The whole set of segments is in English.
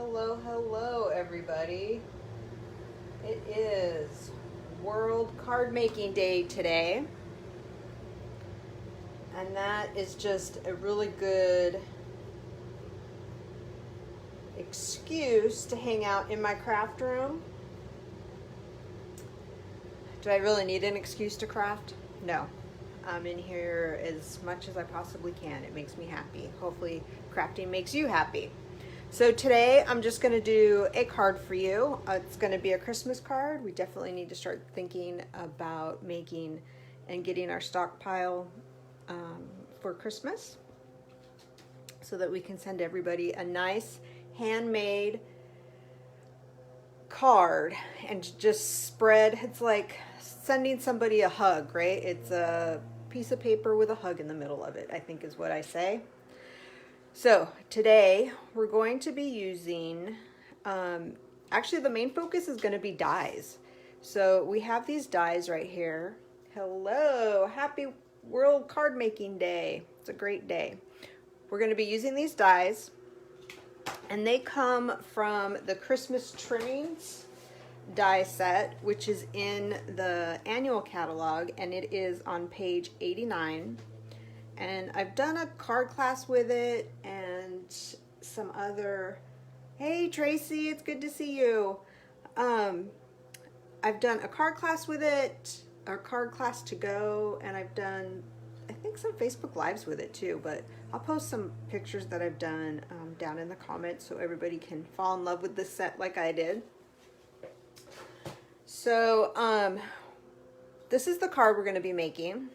Hello, hello, everybody. It is World Card Making Day today, and that is just a really good excuse to hang out in my craft room. Do I really need an excuse to craft? No. I'm in here as much as I possibly can. It makes me happy. Hopefully, crafting makes you happy. So today I'm just going to do a card for you. It's going to be a Christmas card. We definitely need to start thinking about making and getting our stockpile for Christmas so that we can send everybody a nice handmade card and just spread. It's like sending somebody a hug, right? It's a piece of paper with a hug in the middle of it, I think is what I say. So today we're going to be using, actually the main focus is going to be dies. So we have these dies right here. Hello, happy World Card Making Day. It's a great day. We're going to be using these dies, and they come from the Christmas Trimmings die set, which is in the annual catalog, and it is on page 89. And I've done a card class with it and some other, hey Tracy, it's good to see you. I've done a card class with it, or card class to go, and I've done, I think, some Facebook Lives with it too, but I'll post some pictures that I've done down in the comments so everybody can fall in love with this set like I did. So this is the card we're going to be making.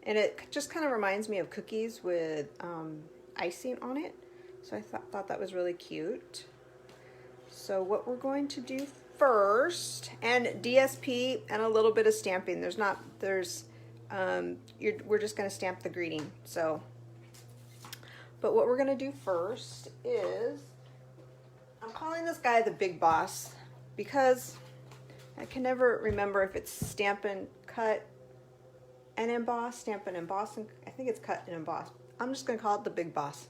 And it just kind of reminds me of cookies with icing on it. So I thought that was really cute. So what we're going to do first, and DSP and a little bit of stamping. We're just going to stamp the greeting. So, but what we're going to do first is, I'm calling this guy the Big Boss because I can never remember if it's stamp and cut and emboss, stamp and emboss, and I think it's cut and emboss. I'm just going to call it the Big Boss.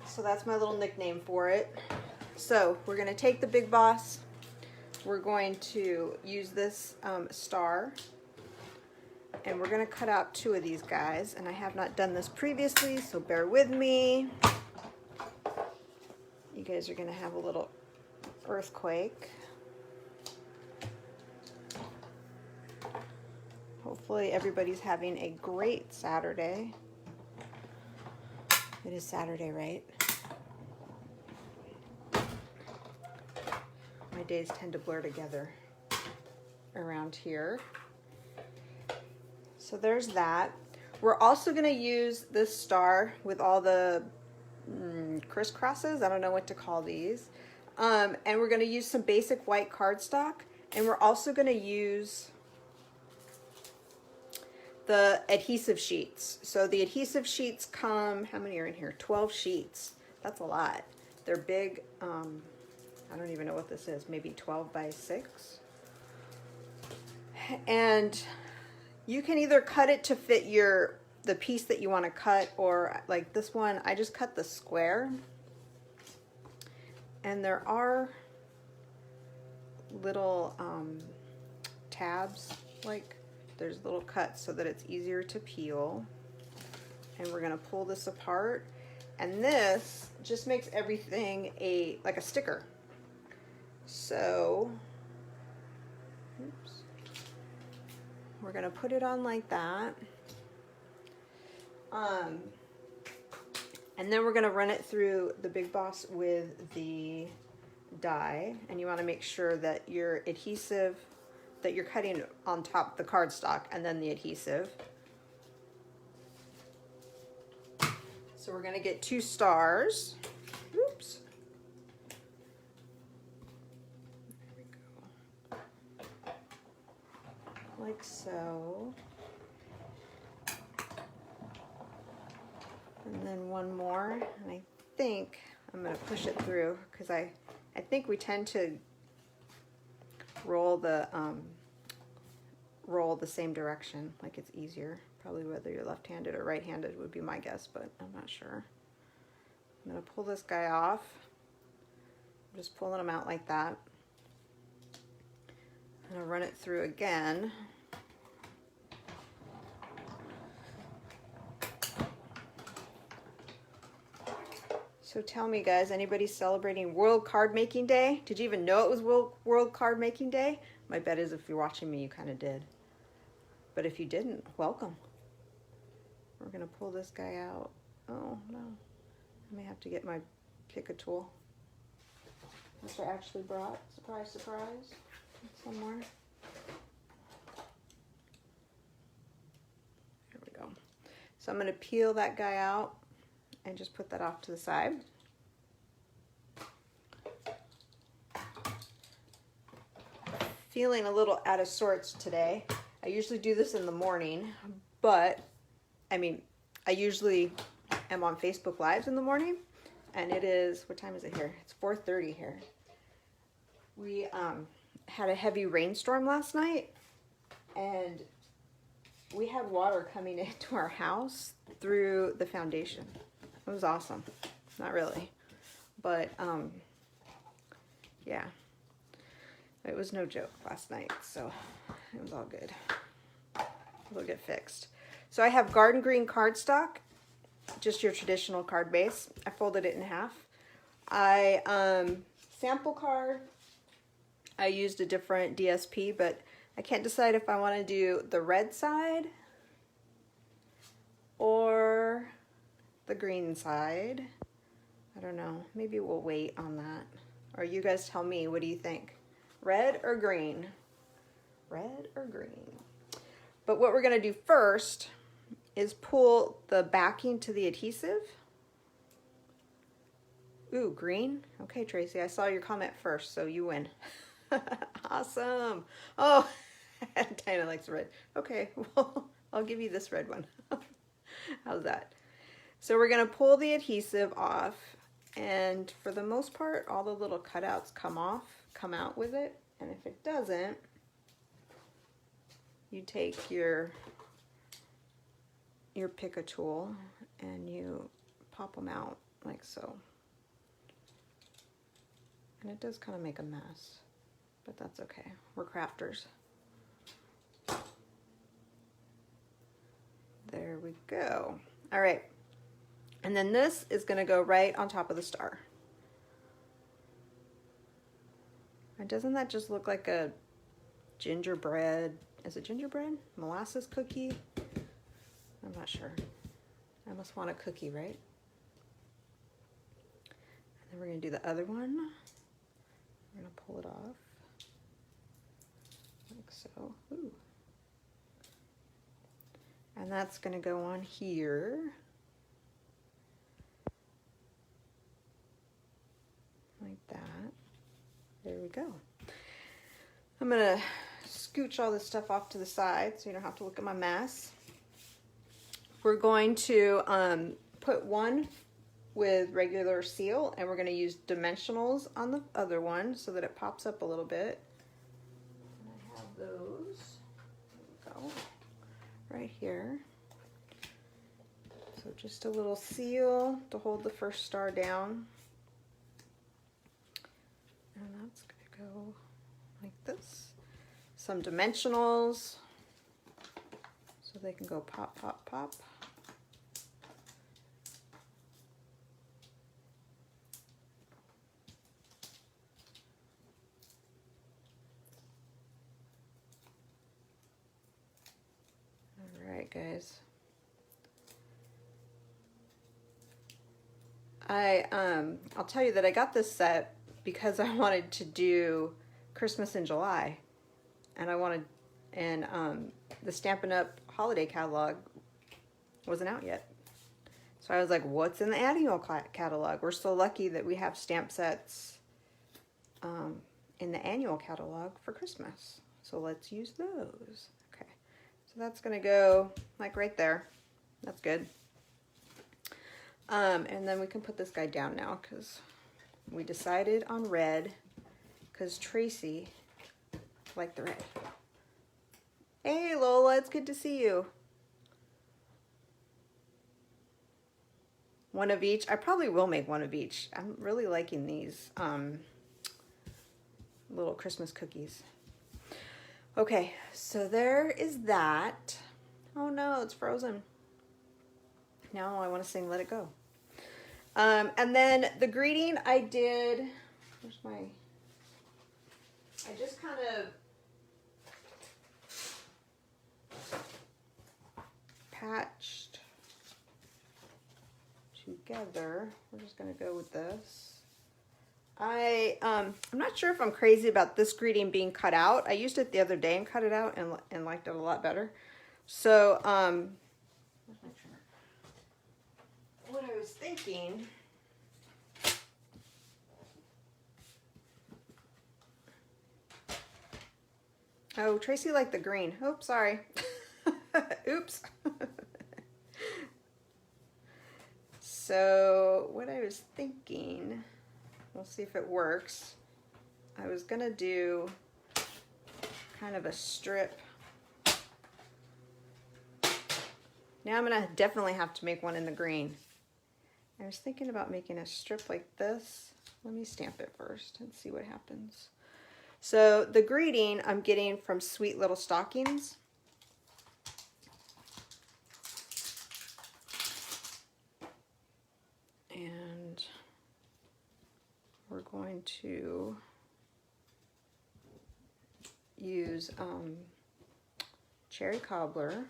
So that's my little nickname for it. So we're going to take the Big Boss. We're going to use this star, and we're going to cut out two of these guys. And I have not done this previously, so bear with me. You guys are going to have a little earthquake. Hopefully everybody's having a great Saturday. It is Saturday, right? My days tend to blur together around here. So there's that. We're also going to use this star with all the crisscrosses. I don't know what to call these. And we're going to use some basic white cardstock. And we're also going to use the adhesive sheets. So the adhesive sheets come, how many are in here? 12 sheets. That's a lot. They're big. I don't even know what this is. Maybe 12 by 6. And you can either cut it to fit the piece that you want to cut, or like this one, I just cut the square. And there are little tabs, like there's little cuts so that it's easier to peel. And we're going to pull this apart, and this just makes everything like a sticker. So oops, we're going to put it on like that, and then we're going to run it through the Big Boss with the die. And you want to make sure that your adhesive, that you're cutting on top the cardstock and then the adhesive. So we're going to get 2 stars. Oops. There we go. Like so. And then one more. And I think I'm going to push it through because I think we tend to roll the same direction, like it's easier. Probably whether you're left-handed or right-handed would be my guess, but I'm not sure. I'm going to pull this guy off. I'm just pulling him out like that. I'm going to run it through again. So tell me, guys, anybody celebrating World Card Making Day? Did you even know it was World Card Making Day? My bet is if you're watching me, you kind of did. But if you didn't, welcome. We're going to pull this guy out. Oh, no. I may have to get my pick a tool, which I actually brought. Surprise, surprise. Somewhere. There we go. So I'm going to peel that guy out and just put that off to the side. Feeling a little out of sorts today. I usually do this in the morning, but I mean, I usually am on Facebook Lives in the morning, and it is, what time is it here? It's 4:30 here. We had a heavy rainstorm last night, and we had water coming into our house through the foundation. It was awesome. Not really, but yeah, it was no joke last night, so it was all good. It'll get fixed. So I have garden green cardstock, just your traditional card base. I folded it in half. Sample card. I used a different DSP, but I can't decide if I want to do the red side or the green side. I don't know. Maybe we'll wait on that. Or you guys tell me, what do you think? Red or green? Red or green? But what we're going to do first is pull the backing to the adhesive. Ooh, green? Okay, Tracy, I saw your comment first, so you win. Awesome. Oh, Dinah likes red. Okay, well, I'll give you this red one. How's that? So we're going to pull the adhesive off, and for the most part, all the little cutouts come out with it. And if it doesn't, you take your pick a tool and you pop them out like so. And it does kind of make a mess, but that's okay. We're crafters. There we go. All right. And then this is going to go right on top of the star. And doesn't that just look like a gingerbread? Is it gingerbread? Molasses cookie? I'm not sure. I must want a cookie, right? And then we're going to do the other one. We're going to pull it off. Like so. Ooh. And that's going to go on here. Like that. There we go. I'm going to scooch all this stuff off to the side so you don't have to look at my mess. We're going to put one with regular seal, and we're going to use dimensionals on the other one so that it pops up a little bit. And I have those. There we go. Right here. So just a little seal to hold the first star down. And that's going to go like this. Some dimensionals so they can go pop, pop, pop. All right, guys. I'll tell you that I got this set because I wanted to do Christmas in July, and the Stampin' Up! Holiday catalog wasn't out yet. So I was like, what's in the annual catalog? We're so lucky that we have stamp sets in the annual catalog for Christmas. So let's use those. Okay, so that's gonna go like right there. That's good. And then we can put this guy down now because we decided on red because Tracy liked the red. Hey Lola, it's good to see you. one of each. I probably will make one of each. I'm really liking these little Christmas cookies. Okay, so there is that. Oh no, it's frozen. Now I want to sing Let It Go. And then the greeting I did, where's my, I just kind of patched together. We're just going to go with this. I'm not sure if I'm crazy about this greeting being cut out. I used it the other day and cut it out and liked it a lot better. So, where's my trimmer? What I was thinking, oh, Tracy liked the green. Oops, sorry. Oops. So what I was thinking, we'll see if it works. I was gonna do kind of a strip. Now I'm gonna definitely have to make one in the green. I was thinking about making a strip like this. Let me stamp it first and see what happens. So the greeting I'm getting from Sweet Little Stockings. And we're going to use cherry cobbler.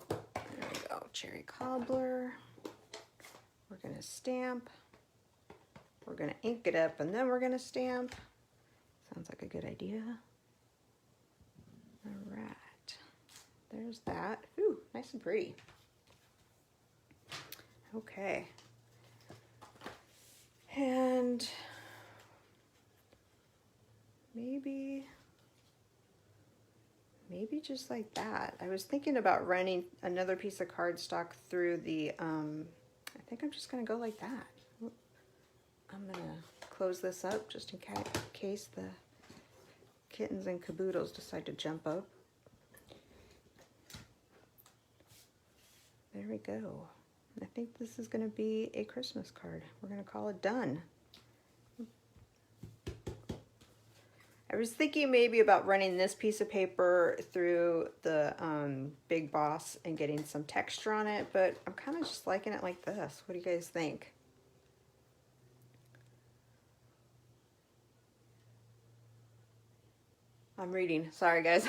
There we go, cherry cobbler. We're going to stamp. We're going to ink it up and then we're going to stamp. Sounds like a good idea. All right, there's that. Ooh, nice and pretty. Okay. And maybe just like that. I was thinking about running another piece of cardstock through the, I think I'm just gonna go like that. I'm gonna close this up just in case the kittens and caboodles decide to jump up. There we go. I think this is gonna be a Christmas card. We're gonna call it done. I was thinking maybe about running this piece of paper through the Big Boss and getting some texture on it, but I'm kind of just liking it like this. What do you guys think? I'm reading. Sorry, guys.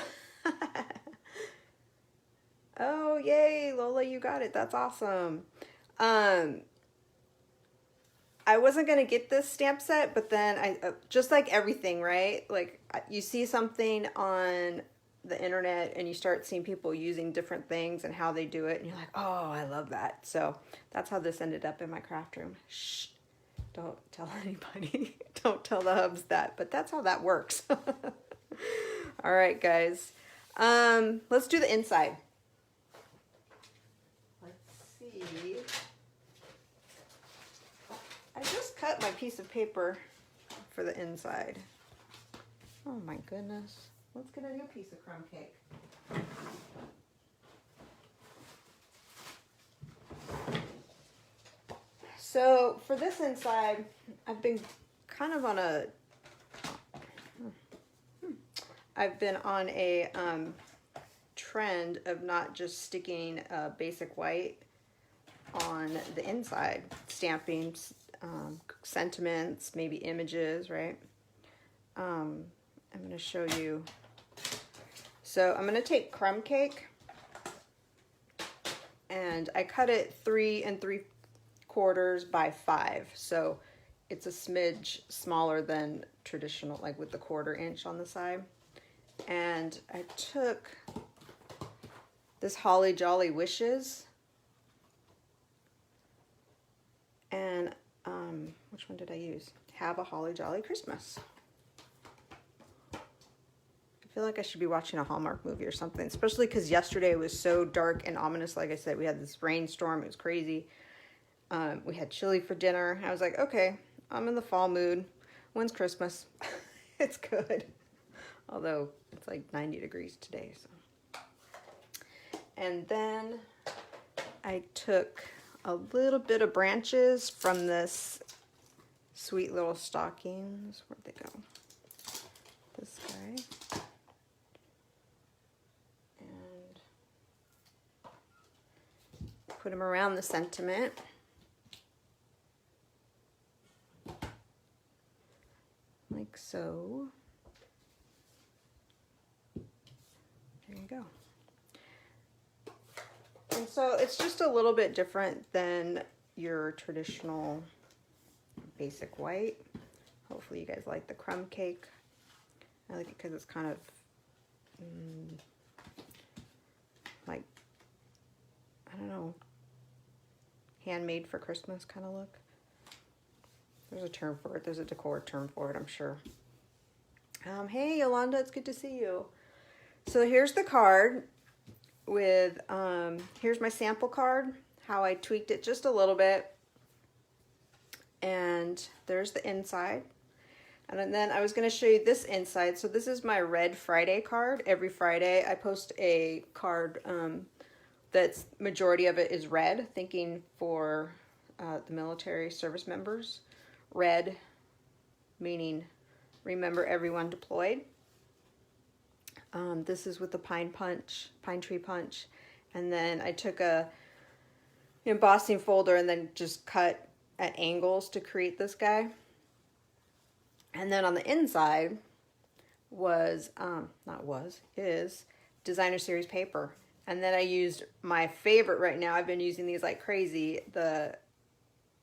Oh, yay, Lola, you got it. That's awesome. I wasn't going to get this stamp set, but then I just like everything, right? Like you see something on the internet and you start seeing people using different things and how they do it. And you're like, oh, I love that. So that's how this ended up in my craft room. Shh, don't tell anybody. Don't tell the hubs that, but that's how that works. All right, guys. Let's do the inside. Let's see. I just cut my piece of paper for the inside. Oh my goodness. Let's get a new piece of crumb cake. So for this inside, I've been kind of on a trend of not just sticking basic white on the inside, stamping sentiments, maybe images, right? I'm going to show you. So I'm going to take crumb cake and I cut it 3 3/4 by 5. So it's a smidge smaller than traditional, like with the 1/4 inch on the side. And I took this Holly Jolly Wishes and which one did I use? Have a Holly Jolly Christmas. I feel like I should be watching a Hallmark movie or something, especially because yesterday was so dark and ominous. Like I said, we had this rainstorm. It was crazy. We had chili for dinner. I was like, okay, I'm in the fall mood. When's Christmas? It's good. Although it's like 90 degrees today, so And then I took a little bit of branches from this sweet little stockings. Where'd they go? This guy. And put them around the sentiment. Like so. There you go. And so it's just a little bit different than your traditional basic white. Hopefully you guys like the crumb cake. I like it because it's kind of like, I don't know, handmade for Christmas kind of look. There's a term for it. There's a decor term for it, I'm sure. Hey, Yolanda, it's good to see you. So here's the card with, here's my sample card, how I tweaked it just a little bit. And there's the inside. And then I was going to show you this inside. So this is my Red Friday card. Every Friday I post a card that's majority of it is red, thinking for the military service members. Red meaning remember everyone deployed. This is with the pine tree punch. And then I took a embossing folder and then just cut at angles to create this guy. And then on the inside is designer series paper. And then I used my favorite right now. I've been using these like crazy, the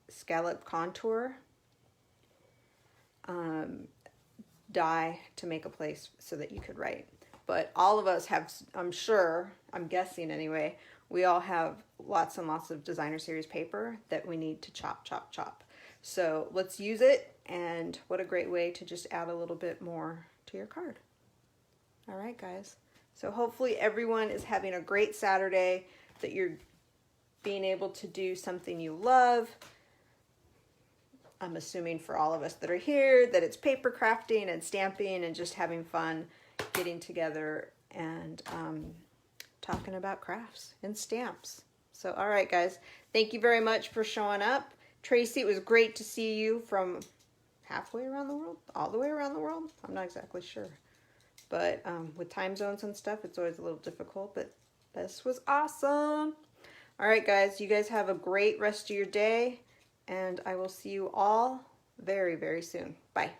scallop contour die to make a place so that you could write. But all of us have, I'm guessing anyway, we all have lots and lots of designer series paper that we need to chop, chop, chop. So let's use it, and what a great way to just add a little bit more to your card. All right, guys. So hopefully everyone is having a great Saturday, that you're being able to do something you love. I'm assuming for all of us that are here that it's paper crafting and stamping and just having fun getting together and talking about crafts and stamps. So, all right, guys, thank you very much for showing up. Tracy, it was great to see you from halfway around the world, all the way around the world. I'm not exactly sure. But with time zones and stuff, it's always a little difficult, but this was awesome. All right, guys, you guys have a great rest of your day, and I will see you all very, very soon. Bye.